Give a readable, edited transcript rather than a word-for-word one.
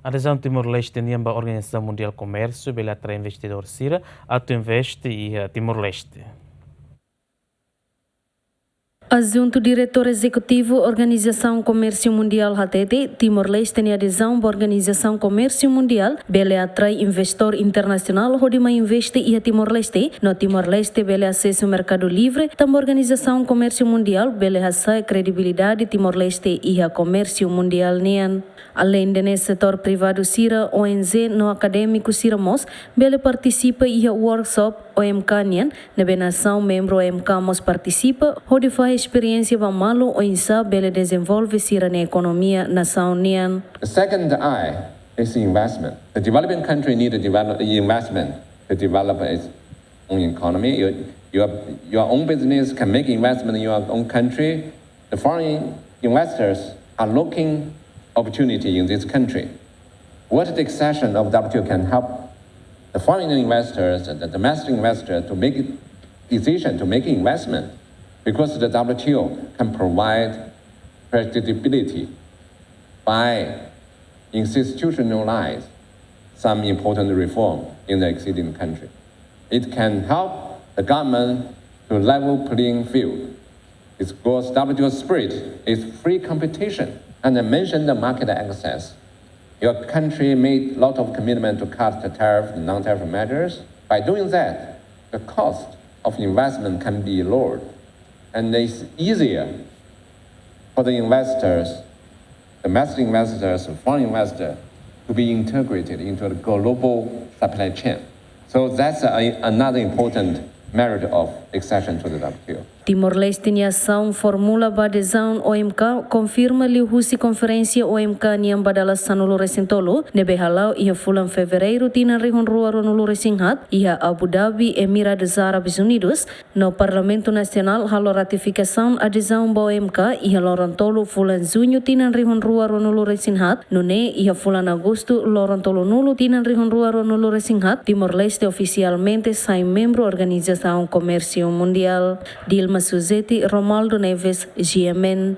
Adezaun Timor-Leste nian ba Organizasaun Mundial Comércio, bele atrai investidor sira, investe e Timor-Leste. Adjunto diretor executivo Organizasaun Comércio Mundial HTT, Timor-Leste e Adezaun ba Organizasaun Comércio Mundial, bele atrai investor internacional onde ma investe e Timor-Leste, no Timor-Leste bele acesso ao mercado livre, também Organizasaun Comércio Mundial bele hasa credibilidade Timor-Leste e a Comércio Mundial nian. Além de nesse setor privado sira, ONG no acadêmico sira mos, bele participa e a workshop OMK nian, na nação membro OMK mos participa, onde faz experiência bang malo o insa bele desenvolve sira na economia nação nian. The second I is investment. The developing country need to develop investment to develop its own economy. Your own business can make investment in your own country. The foreign investors are looking opportunity in this country. What the accession of WTO can help the foreign investors and the domestic investors to make decision to make investment, because the WTO can provide predictability by institutionalize some important reform in the existing country. It can help the government to level playing field. It's because WTO spirit is free competition. And I mentioned the market access. Your country made a lot of commitment to cut the tariff and non-tariff measures. By doing that, the cost of investment can be lowered. And it's easier for the investors, domestic investors, foreign investors, to be integrated into the global supply chain. So that's another important merit of accession to the WTO. Timor-Leste e ação formula ba Adezaun OMK confirma li husi conferência OMK nian badala sanulu resintolo nebe halau ia fulan fevereiro tina rihon rua ronulu resinghat ia Abu Dhabi Emirados Árabes Unidos no Parlamento Nacional halo ratificação Adezaun ba OMK ia lorontolo fulan junho tina rihon rua ronulu resinghat nune ia fulan agosto lorontolo nulu tina rihon rua ronulu resinghat Timor-Leste oficialmente sai membro Organizasaun Comércio Mundial. Dilma Suzeti, Romaldo Neves, GMN.